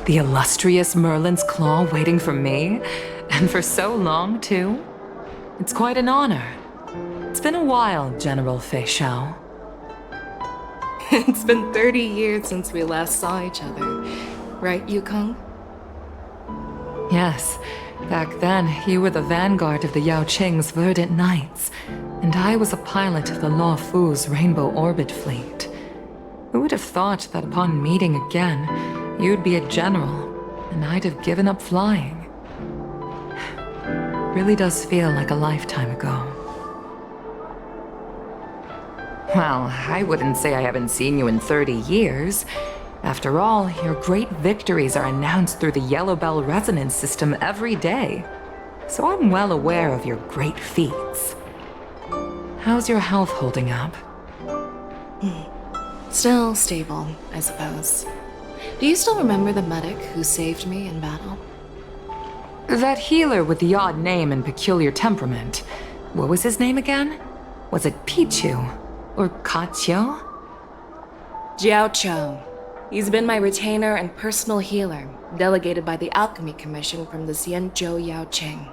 The illustrious Merlin's claw waiting for me? And for so long, too? It's quite an honor. It's been a while, General Feixiao. It's been 30 years since we last saw each other, right, Yuking? Yes. Back then, you were the vanguard of the Yaoqing's verdant knights, and I was a pilot of the Law Fu's Rainbow Orbit fleet. Who would have thought that upon meeting again, you'd be a general, and I'd have given up flying? Really does feel like a lifetime ago. Well, I wouldn't say I haven't seen you in 30 years. After all, your great victories are announced through the Yellow Bell resonance system every day. So I'm well aware of your great feats. How's your health holding up? Still stable, I suppose. Do you still remember the medic who saved me in battle? That healer with the odd name and peculiar temperament. What was his name again? Was it Pichu? Or Kachio? Jiaoqui. He's been my retainer and personal healer, delegated by the Alchemy Commission from the Xianzhou Yaoqing.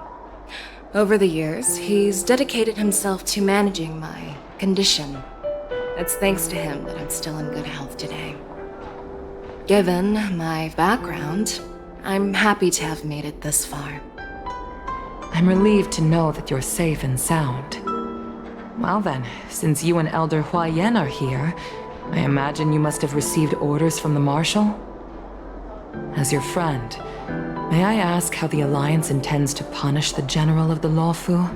Over the years, he's dedicated himself to managing my condition. It's thanks to him that I'm still in good health today. Given my background, I'm happy to have made it this far. I'm relieved to know that you're safe and sound. Well then, since you and Elder Huayan are here, I imagine you must have received orders from the Marshal? As your friend, may I ask how the Alliance intends to punish the General of the Lawfu?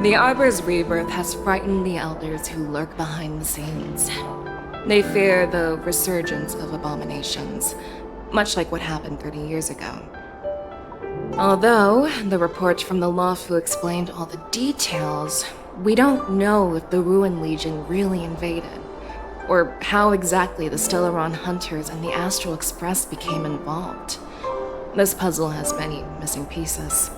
The Arbor's rebirth has frightened the Elders who lurk behind the scenes. They fear the resurgence of abominations, much like what happened 30 years ago. Although the report from the Lawfu explained all the details, we don't know if the Ruin Legion really invaded, or how exactly the Stellaron Hunters and the Astral Express became involved. This puzzle has many missing pieces.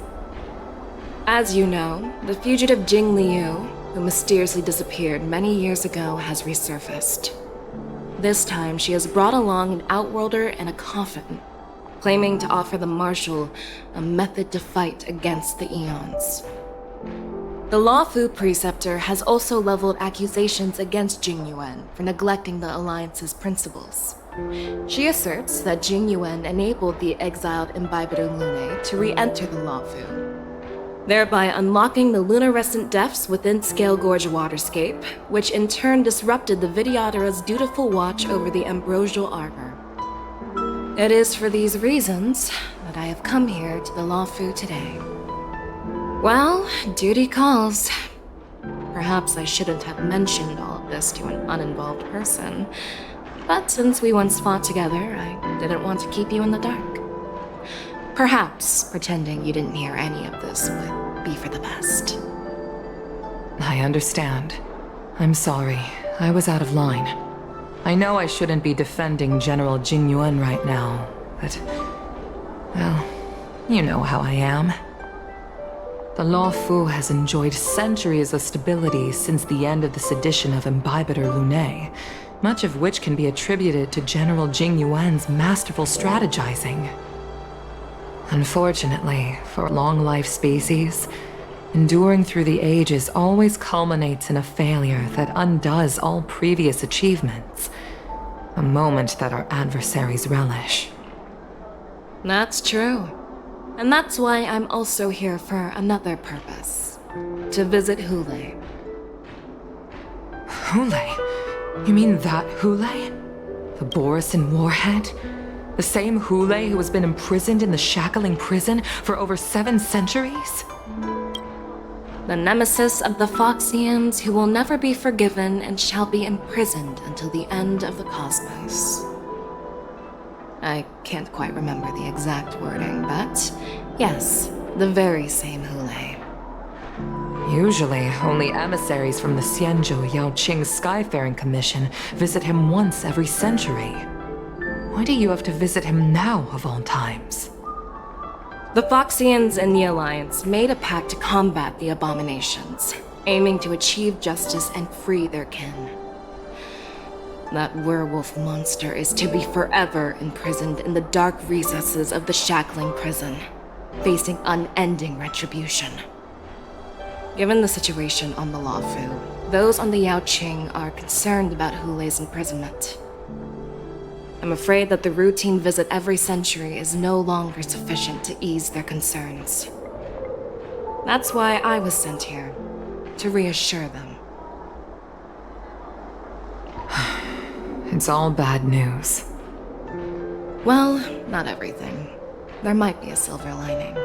As you know, the fugitive Jing Liu, who mysteriously disappeared many years ago, has resurfaced. This time, she has brought along an Outworlder and a coffin, claiming to offer the Marshal a method to fight against the Eons. The Lawfu Preceptor has also leveled accusations against Jing Yuan for neglecting the Alliance's principles. She asserts that Jing Yuan enabled the exiled Imbibitor Lunae to re-enter the Lawfu, thereby unlocking the lunarescent depths within Scale Gorge Waterscape, which in turn disrupted the Vidyadhara's dutiful watch over the Ambrosial Arbor. It is for these reasons that I have come here to the Lawfu today. Well, duty calls. Perhaps I shouldn't have mentioned all of this to an uninvolved person, but since we once fought together, I didn't want to keep you in the dark. Perhaps pretending you didn't hear any of this would be for the best. I understand. I'm sorry. I was out of line. I know I shouldn't be defending General Jing Yuan right now, but... well, you know how I am. The Lawfu has enjoyed centuries of stability since the end of the sedition of Imbibitor Lunae, much of which can be attributed to General Jing Yuan's masterful strategizing. Unfortunately, for long-life species, enduring through the ages always culminates in a failure that undoes all previous achievements, a moment that our adversaries relish. That's true. And that's why I'm also here for another purpose. To visit Hule. Hule? You mean that Hule? The Borisin Warhead? The same Hule who has been imprisoned in the Shackling prison for over 7 centuries? The nemesis of the Foxians who will never be forgiven and shall be imprisoned until the end of the cosmos. I can't quite remember the exact wording, but yes, the very same Hule. Usually, only emissaries from the Xianzhou Yaoqing Skyfaring Commission visit him once every century. Why do you have to visit him now, of all times? The Foxians and the Alliance made a pact to combat the abominations, aiming to achieve justice and free their kin. That werewolf monster is to be forever imprisoned in the dark recesses of the shackling prison, facing unending retribution. Given the situation on the Luofu, those on the Yaoqing are concerned about Hulei's imprisonment. I'm afraid that the routine visit every century is no longer sufficient to ease their concerns. That's why I was sent here, to reassure them. It's all bad news. Well, not everything. There might be a silver lining.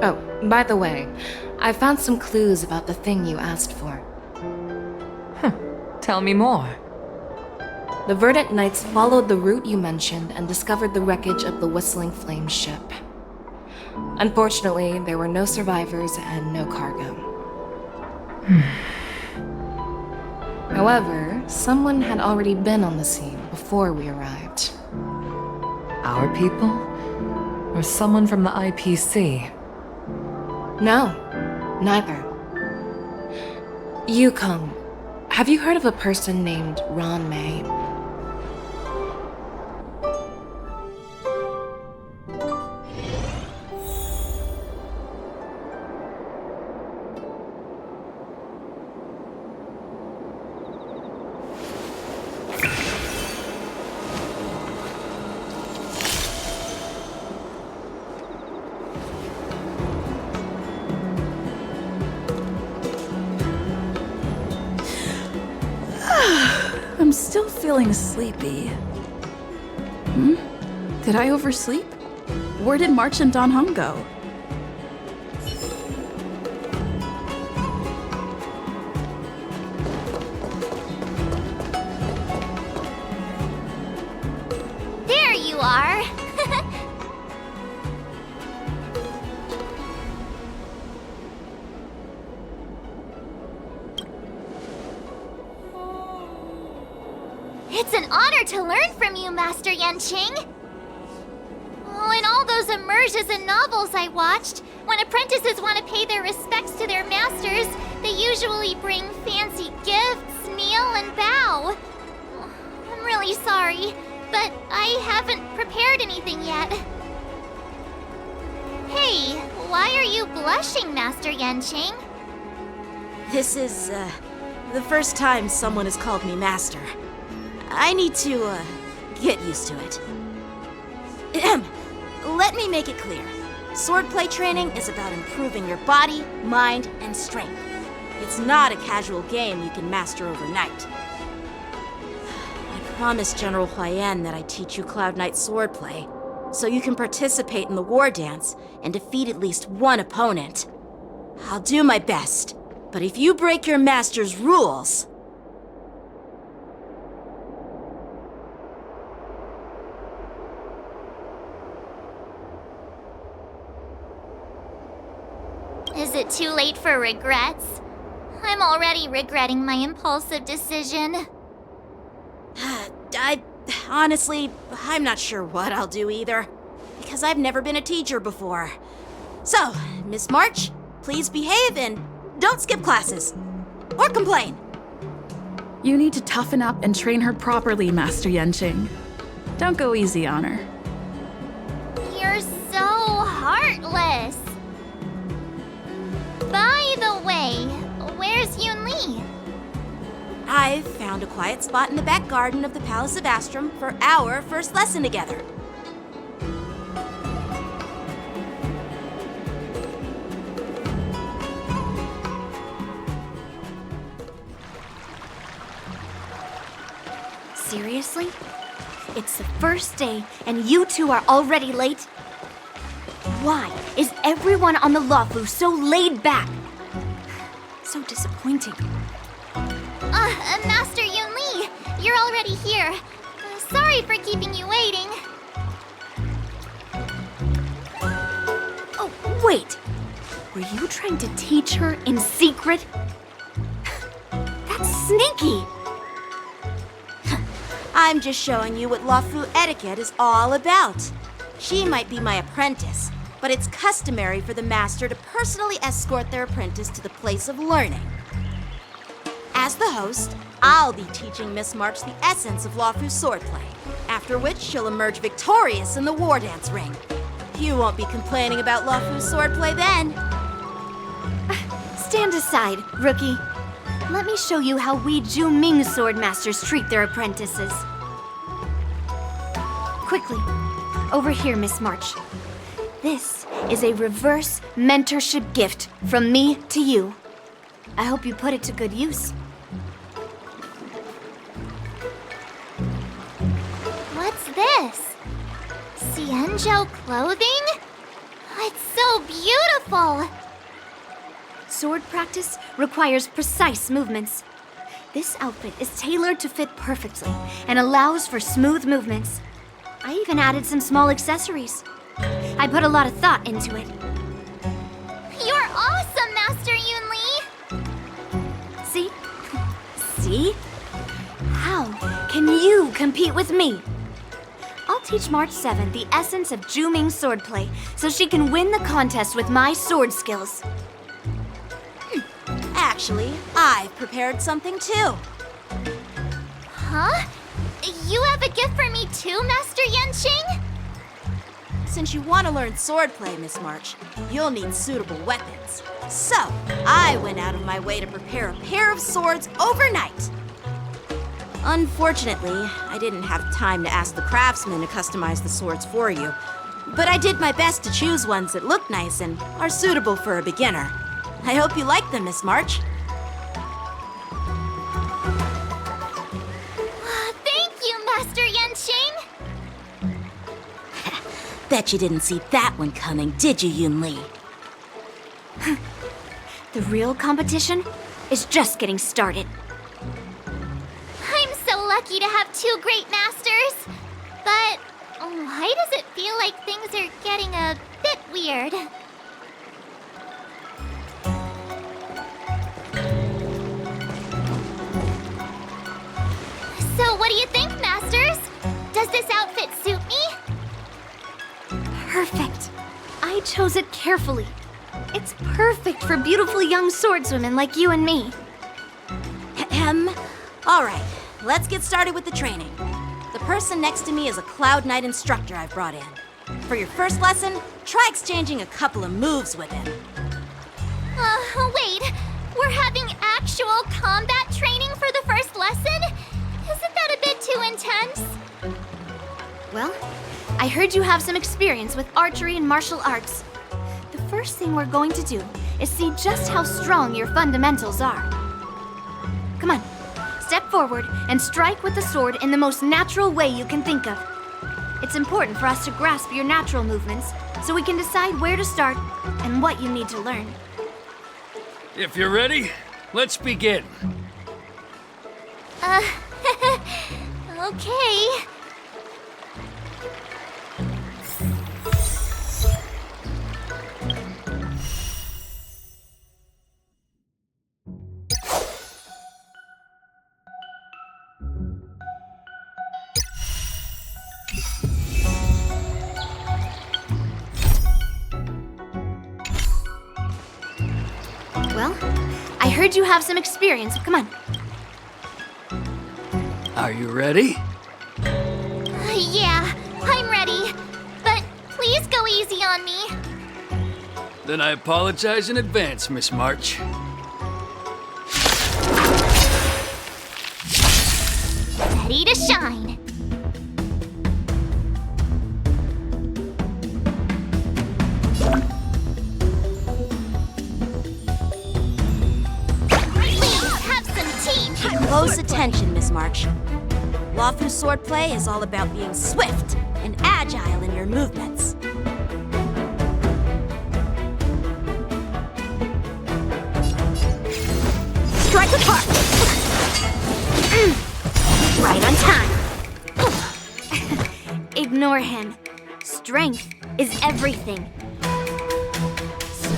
Oh, by the way, I found some clues about the thing you asked for. Tell me more. The Verdant Knights followed the route you mentioned and discovered the wreckage of the Whistling Flame ship. Unfortunately, there were no survivors and no cargo. However, someone had already been on the scene before we arrived. Our people? Or someone from the IPC? No, neither. Yuking, have you heard of a person named Ron May? I'm still feeling sleepy. Did I oversleep? Where did March and Don Hung go? There you are! It's an honor to learn from you, Master Yanqing! Oh, in all those immersions and novels I watched, when apprentices want to pay their respects to their masters, they usually bring fancy gifts, kneel, and bow. Oh, I'm really sorry, but I haven't prepared anything yet. Hey, why are you blushing, Master Yanqing? This is, the first time someone has called me master. I need to, get used to it. Let me make it clear. Swordplay training is about improving your body, mind, and strength. It's not a casual game you can master overnight. I promised General Huaiyan that I'd teach you Cloud Knight swordplay, so you can participate in the Wardance and defeat at least one opponent. I'll do my best, but if you break your master's rules... Is it too late for regrets? I'm already regretting my impulsive decision. Honestly, I'm not sure what I'll do either, because I've never been a teacher before. So, Miss March, please behave and don't skip classes. Or complain. You need to toughen up and train her properly, Master Yanqing. Don't go easy on her. You're so heartless. By the way, where's Yunli? I've found a quiet spot in the back garden of the Palace of Astrum for our first lesson together. Seriously? It's the first day and you two are already late? Why is everyone on the Luofu so laid back? So disappointing. Master Yunli, you're already here. Sorry for keeping you waiting. Oh, wait. Were you trying to teach her in secret? That's sneaky. I'm just showing you what Luofu etiquette is all about. She might be my apprentice, but it's customary for the master to personally escort their apprentice to the place of learning. As as the host, I'll be teaching Miss March the essence of Lawfu swordplay, after which she'll emerge victorious in the Wardance ring. You won't be complaining about Lawfu swordplay then. Stand aside, rookie. Let me show you how we Zhu-Ming swordmasters treat their apprentices. Quickly, over here, Miss March. This is a reverse mentorship gift from me to you. I hope you put it to good use. What's this? Xianzhou clothing? It's so beautiful! Sword practice requires precise movements. This outfit is tailored to fit perfectly and allows for smooth movements. I even added some small accessories. I put a lot of thought into it. You're awesome, Master Yunli! See? See? How can you compete with me? I'll teach March 7th the essence of Zhu-Ming swordplay so she can win the contest with my sword skills. Actually, I've prepared something too. Huh? You have a gift for me too, Master Yanqing? Since you want to learn swordplay, Miss March, you'll need suitable weapons. So, I went out of my way to prepare a pair of swords overnight. Unfortunately, I didn't have time to ask the craftsman to customize the swords for you. But I did my best to choose ones that look nice and are suitable for a beginner. I hope you like them, Miss March. Thank you, Master Yanqing! Bet you didn't see that one coming, did you, Yunli? The real competition is just getting started. I'm so lucky to have two great masters. But why does it feel like things are getting a bit weird? So what do you think, Masters? Does this outfit suit me? Perfect. I chose it carefully. It's perfect for beautiful young swordswomen like you and me. All right, let's get started with the training. The person next to me is a Cloud Knight instructor I've brought in. For your first lesson, try exchanging a couple of moves with him. Wait. We're having actual combat training for the first lesson? Isn't that a bit too intense? Well, I heard you have some experience with archery and martial arts. The first thing we're going to do is see just how strong your fundamentals are. Come on, step forward and strike with the sword in the most natural way you can think of. It's important for us to grasp your natural movements so we can decide where to start and what you need to learn. If you're ready, let's begin. Okay. Well, I heard you have some experience. Come on. Are you ready? Yeah, I'm ready. But please go easy on me. Then I apologize in advance, Miss March. Ready to shine. Please have some tea. Pay close attention, Miss March. Lawfu swordplay is all about being swift and agile in your movements. Strike apart! Right on time. Ignore him. Strength is everything.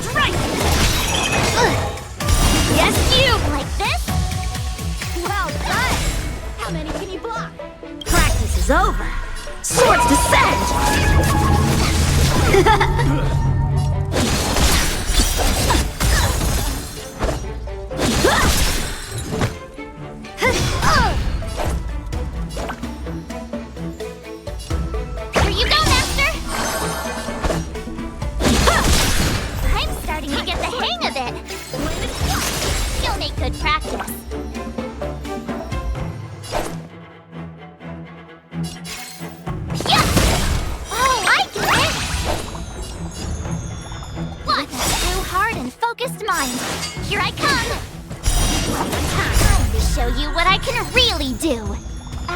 Strike! Yes, you! Like this? Well done! How many can you block? Practice is over. Swords descend!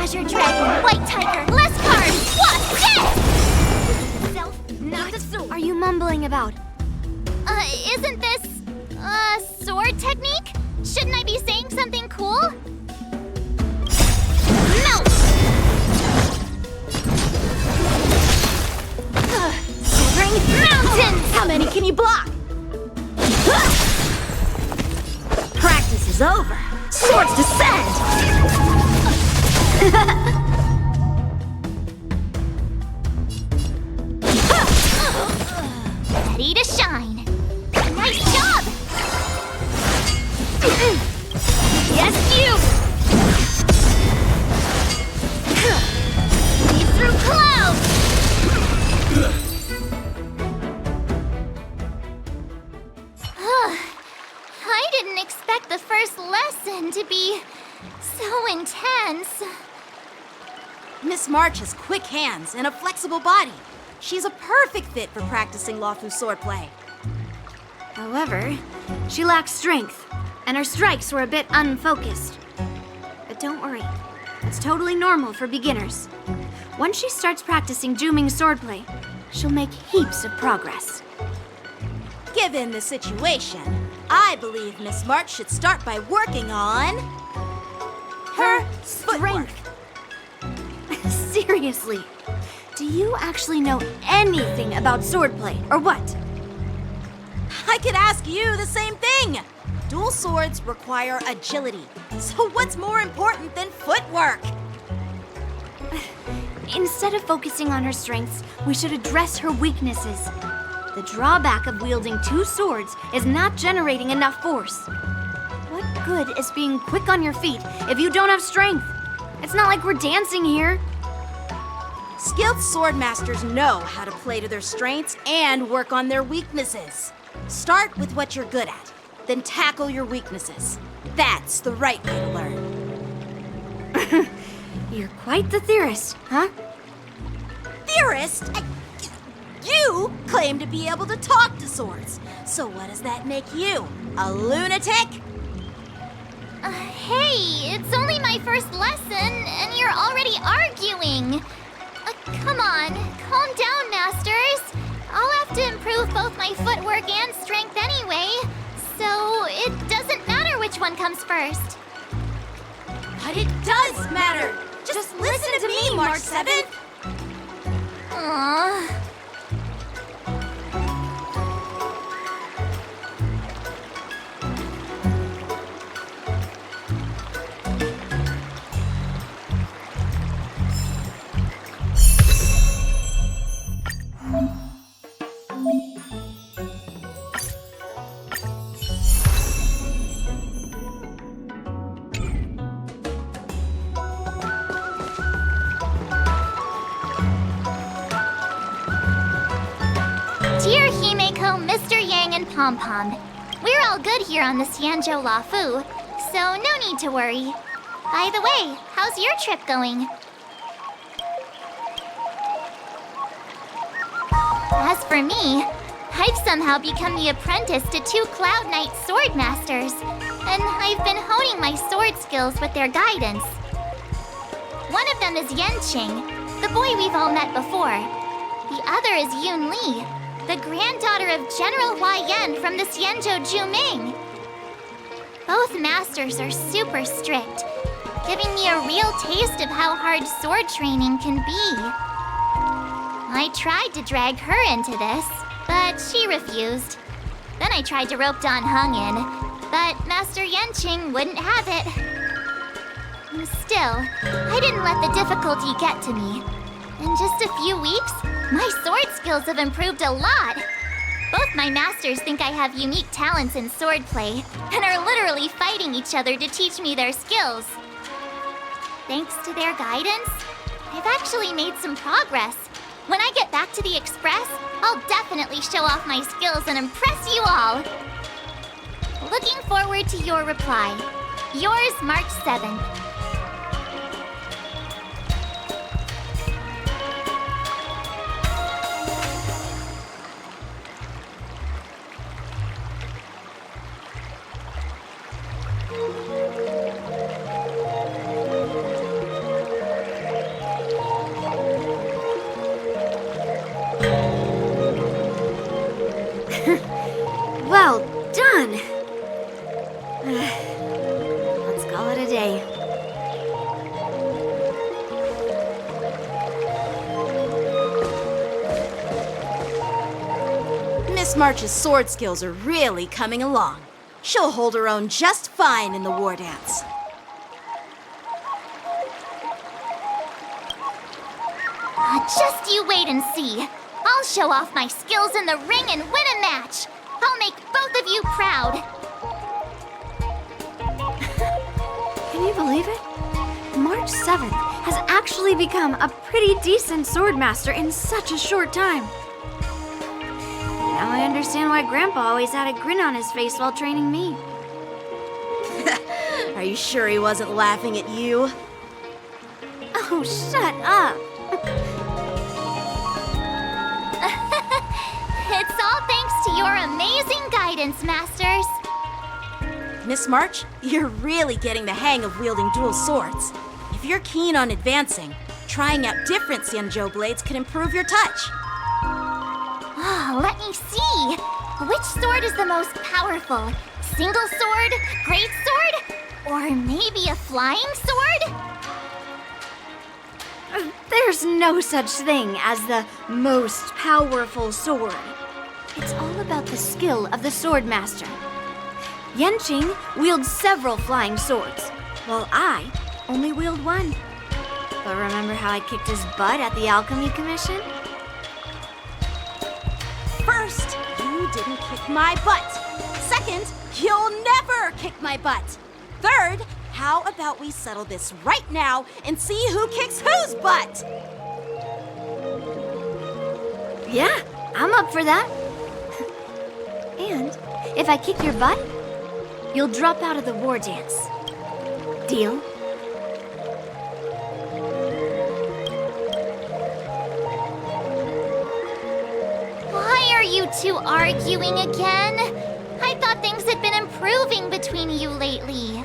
Azure Dragon, White Tiger, less cards! What? Yes! Self, not the sword. Are you mumbling about? Isn't this sword technique? Shouldn't I be saying something cool? Melt! Severing mountains! How many can you block? Practice is over. Swords descend! Ready to shine. Nice job! Yes, you! See through clouds! I didn't expect the first lesson to be so intense. Miss March has quick hands and a flexible body. She's a perfect fit for practicing Lawfu swordplay. However, she lacks strength, and her strikes were a bit unfocused. But don't worry, it's totally normal for beginners. Once she starts practicing Juming swordplay, she'll make heaps of progress. Given the situation, I believe Miss March should start by working on her strength. Seriously, do you actually know anything about swordplay, or what? I could ask you the same thing. Dual swords require agility, so what's more important than footwork? Instead of focusing on her strengths, we should address her weaknesses. The drawback of wielding two swords is not generating enough force. What good is being quick on your feet if you don't have strength? It's not like we're dancing here. Skilled sword masters know how to play to their strengths and work on their weaknesses. Start with what you're good at, then tackle your weaknesses. That's the right way to learn. You're quite the theorist, huh? Theorist? You claim to be able to talk to swords. So what does that make you? A lunatic? Hey, it's only my first lesson, and you're already arguing. Come on, calm down, masters. I'll have to improve both my footwork and strength anyway, so it doesn't matter which one comes first. But it does matter. Just listen to me, March 7th. Aww. Dear Himeko, Mr. Yang, and Pom Pom, we're all good here on the Xianzhou Lawfu, so no need to worry. By the way, how's your trip going? As for me, I've somehow become the apprentice to 2 Cloud Knight sword masters, and I've been honing my sword skills with their guidance. One of them is Yanqing, the boy we've all met before. The other is Yunli, the granddaughter of General Hua Yan from the Xianzhou Juming. Both masters are super strict, giving me a real taste of how hard sword training can be. I tried to drag her into this, but she refused. Then I tried to rope Don Hung in, but Master Yanqing wouldn't have it. Still, I didn't let the difficulty get to me. In just a few weeks, my sword skills have improved a lot. Both my masters think I have unique talents in swordplay, and are literally fighting each other to teach me their skills. Thanks to their guidance, I've actually made some progress. When I get back to the Express, I'll definitely show off my skills and impress you all. Looking forward to your reply. Yours, March 7th. March's sword skills are really coming along. She'll hold her own just fine in the Wardance. Just you wait and see. I'll show off my skills in the ring and win a match. I'll make both of you proud. Can you believe it? March 7th has actually become a pretty decent swordmaster in such a short time. Now I understand why Grandpa always had a grin on his face while training me. Are you sure he wasn't laughing at you? Oh, shut up! It's all thanks to your amazing guidance, Masters. Miss March, you're really getting the hang of wielding dual swords. If you're keen on advancing, trying out different Xianzhou blades could improve your touch. Oh, let me see. Which sword is the most powerful? Single sword? Great sword? Or maybe a flying sword? There's no such thing as the most powerful sword. It's all about the skill of the swordmaster. Yanqing wields several flying swords, while I only wield one. But remember how I kicked his butt at the Alchemy Commission? First, you didn't kick my butt. Second, you'll never kick my butt. Third, how about we settle this right now and see who kicks whose butt? Yeah, I'm up for that. And if I kick your butt, you'll drop out of the Wardance. Deal? Why are you two arguing again? I thought things had been improving between you lately.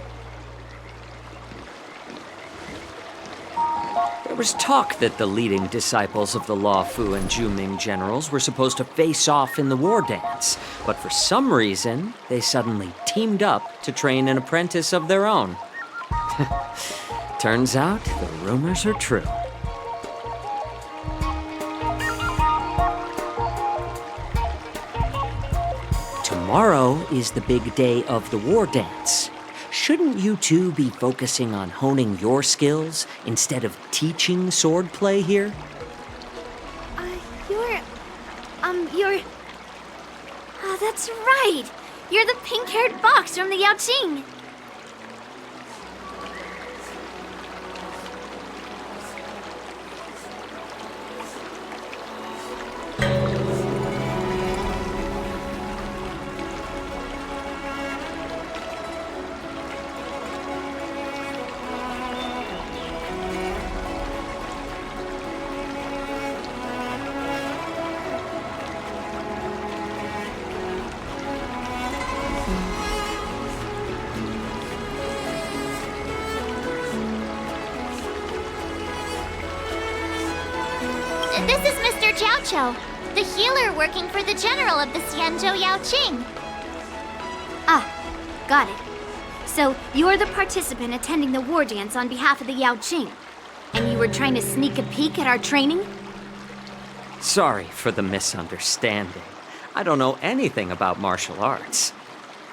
There was talk that the leading disciples of the Law Fu and Zhuming generals were supposed to face off in the Wardance, but for some reason, they suddenly teamed up to train an apprentice of their own. Turns out, the rumors are true. Tomorrow is the big day of the Wardance. Shouldn't you two be focusing on honing your skills instead of teaching swordplay here? You're... Oh, that's right! You're the pink-haired fox from the Yaoqing! This is Mr. Jiaoqiu, the healer working for the general of the Xianzhou Yaoqing. Ah, got it. So, you're the participant attending the Wardance on behalf of the Yaoqing. And you were trying to sneak a peek at our training? Sorry for the misunderstanding. I don't know anything about martial arts.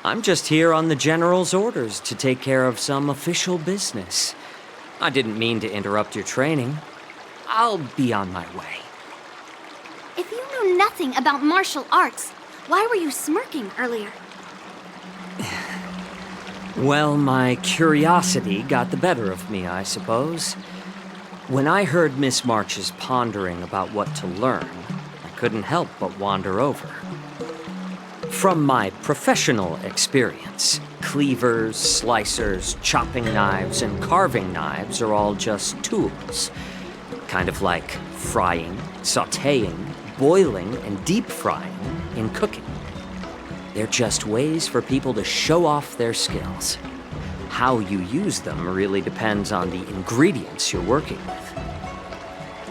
I'm just here on the general's orders to take care of some official business. I didn't mean to interrupt your training. I'll be on my way. If you know nothing about martial arts, why were you smirking earlier? Well, my curiosity got the better of me, I suppose. When I heard Miss March's pondering about what to learn, I couldn't help but wander over. From my professional experience, cleavers, slicers, chopping knives, and carving knives are all just tools. Kind of like frying, sautéing, boiling, and deep frying in cooking. They're just ways for people to show off their skills. How you use them really depends on the ingredients you're working with.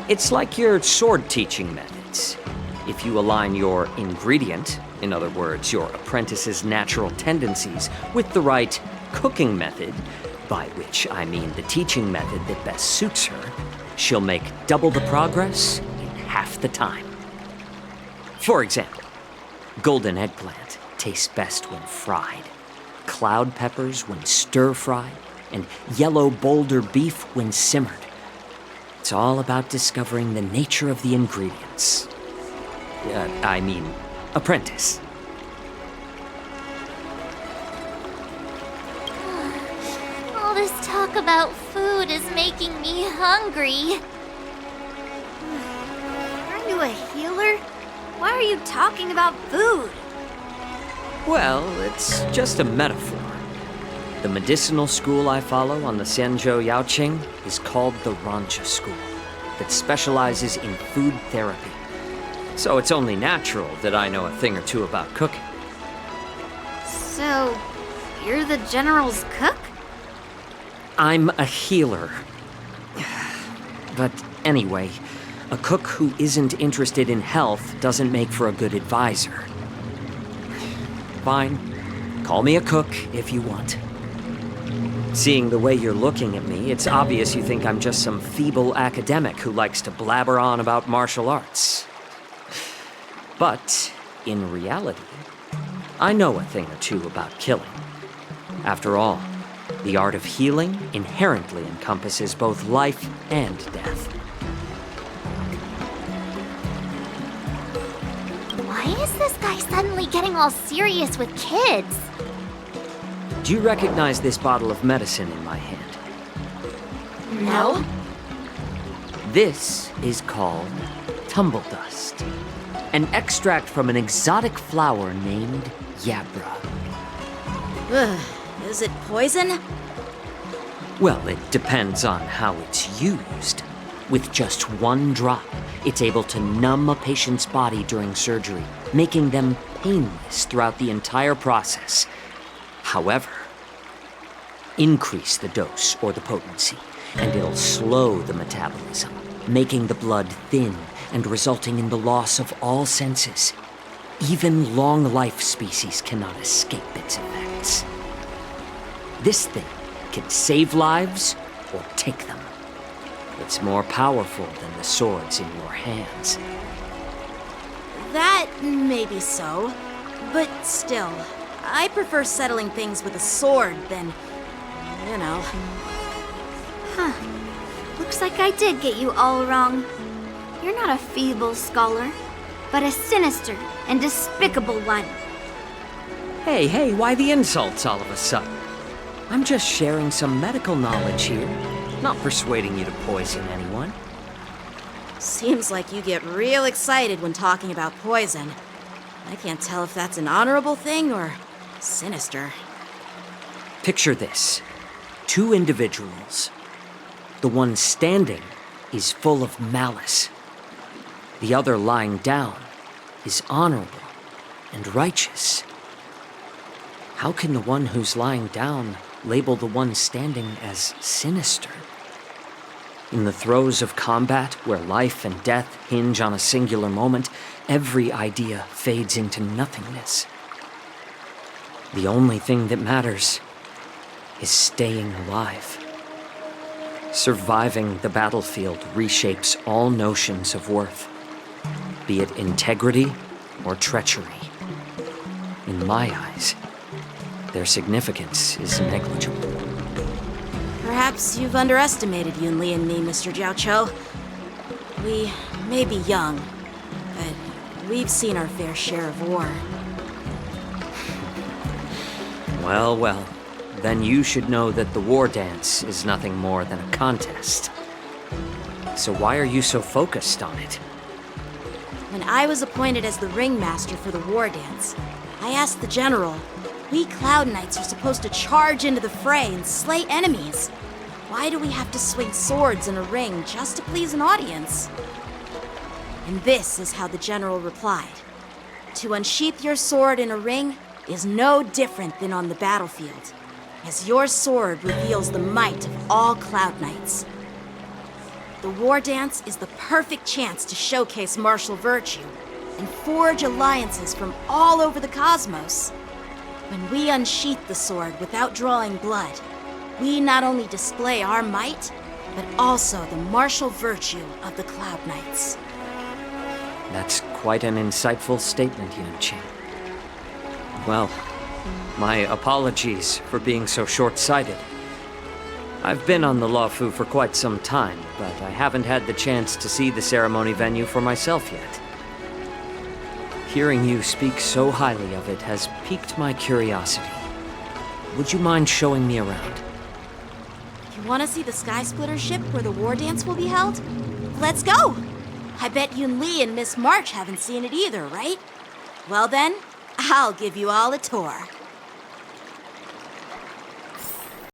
It's like your sword teaching methods. If you align your ingredient, in other words, your apprentice's natural tendencies, with the right cooking method, by which I mean the teaching method that best suits her, she'll make double the progress in half the time. For example, Golden eggplant tastes best when fried, cloud peppers when stir-fried, and yellow boulder beef when simmered. It's all about discovering the nature of the ingredients. Apprentice. All this talk about food is making me hungry. Are you a healer? Why are you talking about food? Well, it's just a metaphor. The medicinal school I follow on the Zhenzhou Yaoqing is called the Rancha School, that specializes in food therapy. So it's only natural that I know a thing or two about cooking. So, you're the General's cook? I'm a healer. But anyway, a cook who isn't interested in health doesn't make for a good advisor. Fine. Call me a cook if you want. Seeing the way you're looking at me, it's obvious you think I'm just some feeble academic who likes to blabber on about martial arts. But, in reality, I know a thing or two about killing. After all, the art of healing inherently encompasses both life and death. Why is this guy suddenly getting all serious with kids? Do you recognize this bottle of medicine in my hand? No. This is called tumble dust, an extract from an exotic flower named Yabra. Ugh, is it poison? Well, it depends on how it's used. With just one drop, it's able to numb a patient's body during surgery, making them painless throughout the entire process. However, increase the dose or the potency, and it'll slow the metabolism, making the blood thin and resulting in the loss of all senses. Even long-life species cannot escape its effects. This thing can save lives or take them. It's more powerful than the swords in your hands. That may be so, but still, I prefer settling things with a sword than, you know. Huh. Looks like I did get you all wrong. You're not a feeble scholar, but a sinister and despicable one. Hey, why the insults all of a sudden? I'm just sharing some medical knowledge here, not persuading you to poison anyone. Seems like you get real excited when talking about poison. I can't tell if that's an honorable thing or sinister. Picture this. 2 individuals. The one standing is full of malice. The other lying down is honorable and righteous. How can the one who's lying down label the one standing as sinister? In the throes of combat, where life and death hinge on a singular moment, every idea fades into nothingness. The only thing that matters is staying alive. Surviving the battlefield reshapes all notions of worth, be it integrity or treachery. In my eyes, their significance is negligible. Perhaps you've underestimated Yunli and me, Mr. Jiaoqiu. We may be young, but we've seen our fair share of war. Well, then you should know that the Wardance is nothing more than a contest. So why are you so focused on it? When I was appointed as the ringmaster for the Wardance, I asked the general, we Cloud Knights are supposed to charge into the fray and slay enemies. Why do we have to swing swords in a ring just to please an audience? And this is how the general replied. To unsheath your sword in a ring is no different than on the battlefield, as your sword reveals the might of all Cloud Knights. The Wardance is the perfect chance to showcase martial virtue and forge alliances from all over the cosmos. When we unsheath the sword without drawing blood, we not only display our might, but also the martial virtue of the Cloud Knights. That's quite an insightful statement, Yanqing. Well, my apologies for being so short-sighted. I've been on the Luofu for quite some time, but I haven't had the chance to see the ceremony venue for myself yet. Hearing you speak so highly of it has piqued my curiosity. Would you mind showing me around? You want to see the Skysplitter ship where the Wardance will be held? Let's go! I bet Yunli and Miss March haven't seen it either, right? Well then, I'll give you all a tour.